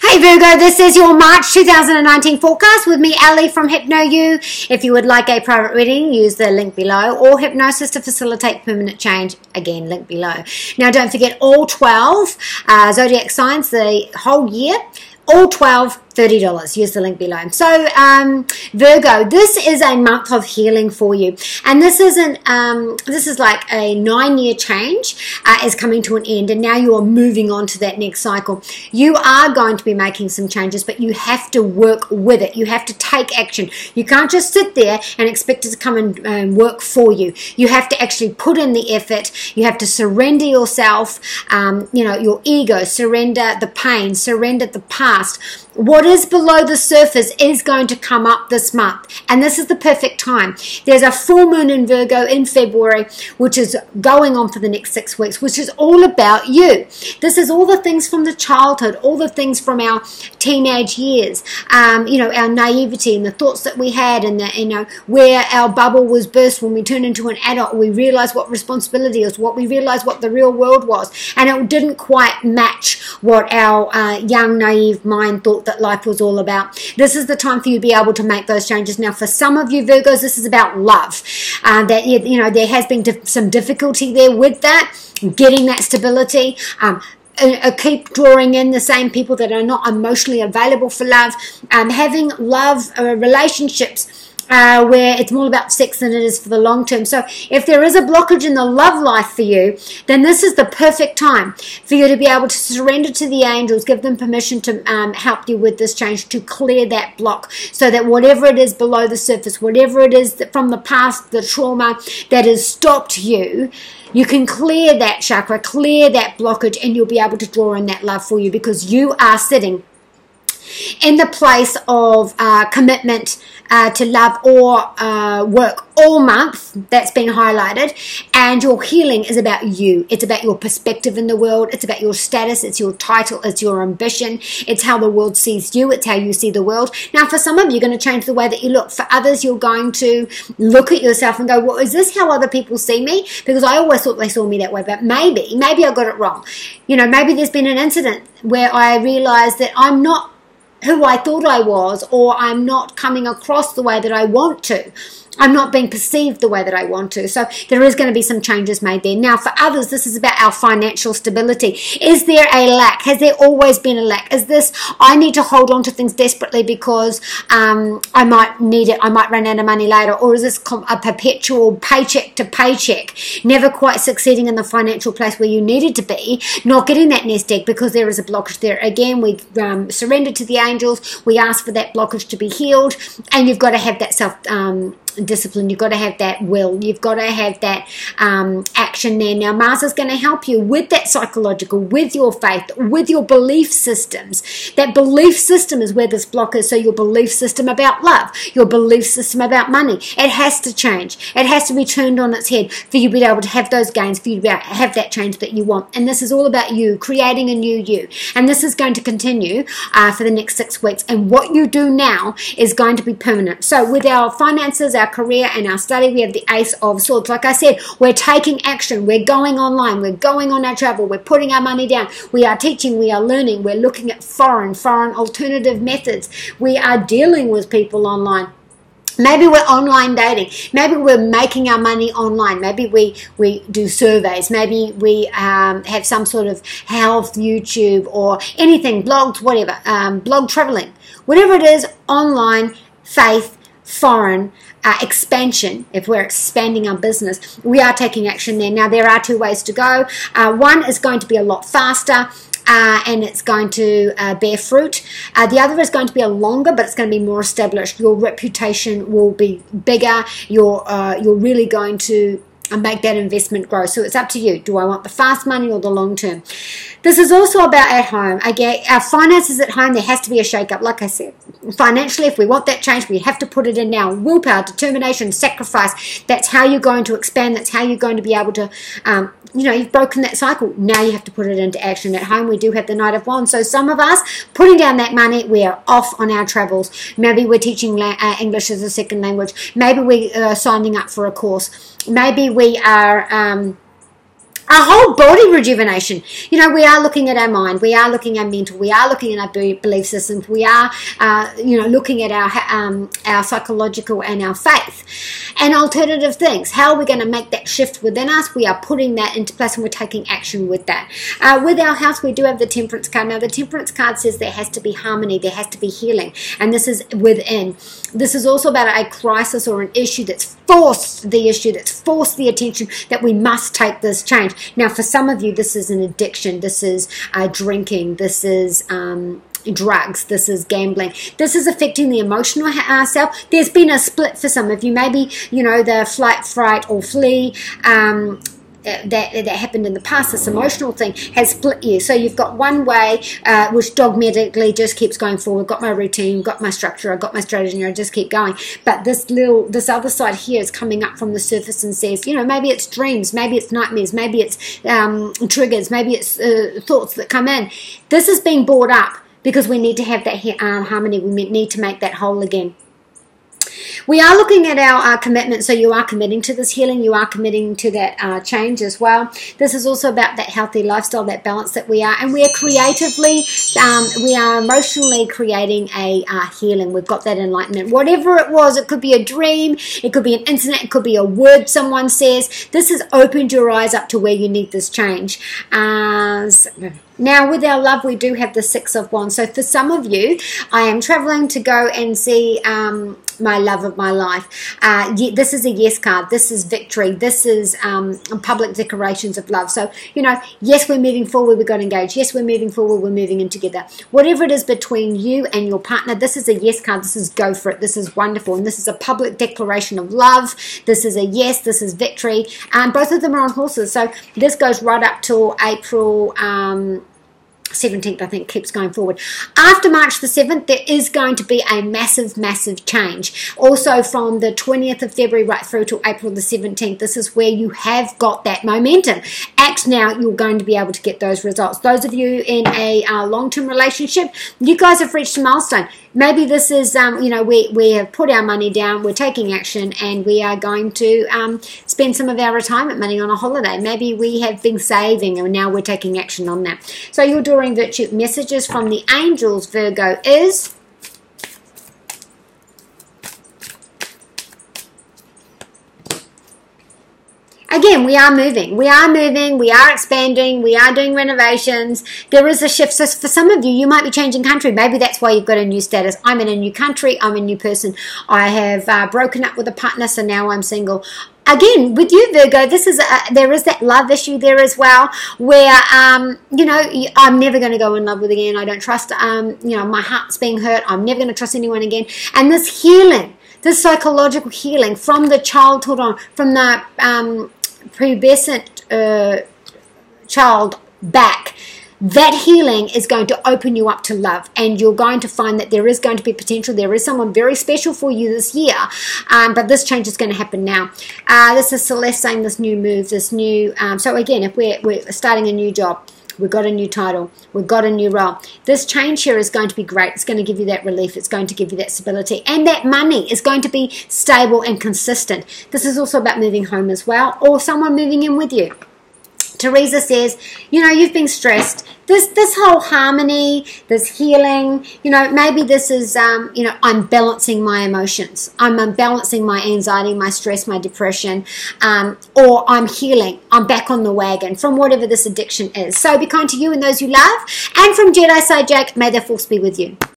Hey Virgo, this is your March 2019 forecast with me, Ali from HYPNOYOU. If you would like a private reading, use the link below, or hypnosis to facilitate permanent change, again, link below. Now don't forget all 12 zodiac signs, the whole year, all 12, $30. Use the link below. So, Virgo, this is a month of healing for you, and this isn't. This is like a 9-year change is coming to an end, and now you are moving on to that next cycle. You are going to be making some changes, but you have to work with it. You have to take action. You can't just sit there and expect it to come and work for you. You have to actually put in the effort. You have to surrender yourself. Your ego. Surrender the pain. Surrender the past. What is below the surface is going to come up this month, and this is the perfect time. There's a full moon in Virgo in February, which is going on for the next 6 weeks, which is all about you. This is all the things from the childhood, all the things from our teenage years, our naivety and the thoughts that we had, and where our bubble was burst when we turned into an adult. We realized what responsibility is, we realized what the real world was, and it didn't quite match what our young, naive mind thought that life was all about. This is the time for you to be able to make those changes. Now, for some of you Virgos, this is about love. There has been some difficulty there with that, getting that stability. Keep drawing in the same people that are not emotionally available for love. Having love relationships where it's more about sex than it is for the long term. So if there is a blockage in the love life for you, then this is the perfect time for you to be able to surrender to the angels, give them permission to help you with this change, to clear that block, so that whatever it is below the surface, whatever it is that from the past, the trauma that has stopped you, you can clear that chakra, clear that blockage, and you'll be able to draw in that love for you, because you are sitting in the place of commitment to love or work all month. That's been highlighted, and your healing is about you. It's about your perspective in the world. It's about your status. It's your title. It's your ambition. It's how the world sees you. It's how you see the world. Now, for some of you, you're going to change the way that you look. For others, you're going to look at yourself and go, well, is this how other people see me? Because I always thought they saw me that way, but maybe I got it wrong. Maybe there's been an incident where I realized that I'm not who I thought I was, or I'm not coming across the way that I want to. I'm not being perceived the way that I want to. So there is going to be some changes made there. Now, for others, this is about our financial stability. Is there a lack? Has there always been a lack? Is this, I need to hold on to things desperately because I might need it, I might run out of money later? Or is this a perpetual paycheck to paycheck, never quite succeeding in the financial place where you needed to be, not getting that nest egg because there is a blockage there? Again, we surrender to the angels. We ask for that blockage to be healed, and you've got to have that self-discipline. You've got to have that will. You've got to have that action there. Now, Mars is going to help you with that psychological, with your faith, with your belief systems. That belief system is where this block is. So your belief system about love, your belief system about money, it has to change. It has to be turned on its head for you to be able to have those gains, for you to be able to have that change that you want. And this is all about you, creating a new you. And this is going to continue for the next 6 weeks. And what you do now is going to be permanent. So with our finances, our career, and our study, we have the Ace of Swords. Like I said, we're taking action. We're going online. We're going on our travel. We're putting our money down. We are teaching. We are learning. We're looking at foreign alternative methods. We are dealing with people online. Maybe we're online dating. Maybe we're making our money online. Maybe we do surveys. Maybe we have some sort of health YouTube or anything, blogs, whatever, blog traveling. Whatever it is, online, faith, foreign, expansion. If we're expanding our business, we are taking action there. Now, there are 2 ways to go. One is going to be a lot faster, and it's going to bear fruit. The other is going to be a longer, but it's going to be more established. Your reputation will be bigger. You're really going to make that investment grow. So it's up to you. Do I want the fast money or the long term? This is also about at home. Again, our finances at home, there has to be a shake-up. Like I said, financially, if we want that change, we have to put it in now. Willpower, determination, sacrifice. That's how you're going to expand. That's how you're going to be able to, you've broken that cycle. Now you have to put it into action. At home, we do have the Knight of Wands. So some of us, putting down that money, we are off on our travels. Maybe we're teaching English as a second language. Maybe we are signing up for a course. Maybe we are a whole body rejuvenation. You know, we are looking at our mind, we are looking at our mental, we are looking at our belief systems, we are, you know, looking at our psychological and our faith and alternative things. How are we going to make that shift within us? We are putting that into place and we're taking action with that. With our house, we do have the Temperance card. Now, the Temperance card says there has to be harmony, there has to be healing, and this is within. This is also about a crisis or an issue that's forced the attention that we must take this change. Now, for some of you, this is an addiction. This is drinking. This is drugs. This is gambling. This is affecting the emotional self. There's been a split for some of you. Maybe, you know, the flight, fright, or flee that happened in the past, this emotional thing has split you. So you've got one way which dogmatically just keeps going forward. Got my routine, got my structure, I got my strategy, and I just keep going. But this other side here is coming up from the surface and says, you know, maybe it's dreams, maybe it's nightmares, maybe it's triggers, maybe it's thoughts that come in. This is being brought up because we need to have that harmony. We need to make that whole again. We are looking at our commitment, so you are committing to this healing, you are committing to that change as well. This is also about that healthy lifestyle, that balance that we are, and we are creatively, we are emotionally creating a healing. We've got that enlightenment. Whatever it was, it could be a dream, it could be an incident, it could be a word someone says. This has opened your eyes up to where you need this change. Now, with our love, we do have the Six of Wands. So for some of you, I am traveling to go and see my love of my life. This is a yes card. This is victory. This is public declarations of love. So, you know, yes, we're moving forward. We got engaged. Yes, we're moving forward. We're moving in together. Whatever it is between you and your partner, this is a yes card. This is go for it. This is wonderful. And this is a public declaration of love. This is a yes. This is victory. Both of them are on horses. So this goes right up till April 17th, I think, keeps going forward. After March the 7th, there is going to be a massive, massive change. Also from the 20th of February right through to April the 17th, this is where you have got that momentum. Act now, you're going to be able to get those results. Those of you in a long-term relationship, you guys have reached a milestone. Maybe this is, you know, we have put our money down, we're taking action, and we are going to spend some of our retirement money on a holiday. Maybe we have been saving and now we're taking action on that. So your Enduring Virtue messages from the angels, Virgo, is again, we are moving, we are expanding, we are doing renovations. There is a shift. So for some of you, you might be changing country. Maybe that's why you've got a new status. I'm in a new country, I'm a new person. I have broken up with a partner, so now I'm single. Again, with you, Virgo, this is there is that love issue there as well, where you know, I'm never going to go in love with again. I don't trust. You know, my heart's being hurt. I'm never going to trust anyone again. And this healing, this psychological healing from the childhood on, from the pubescent child back. That healing is going to open you up to love, and you're going to find that there is going to be potential. There is someone very special for you this year, but this change is going to happen now. This is Celeste saying this new move, this new, so again, if we're starting a new job, we've got a new title, we've got a new role. This change here is going to be great. It's going to give you that relief. It's going to give you that stability. And that money is going to be stable and consistent. This is also about moving home as well, or someone moving in with you. Teresa says, you know, you've been stressed. This whole harmony, this healing, you know, maybe this is, you know, I'm balancing my emotions. I'm balancing my anxiety, my stress, my depression, or I'm healing. I'm back on the wagon from whatever this addiction is. So be kind to you and those you love. And from Jedi Side Jack, may the force be with you.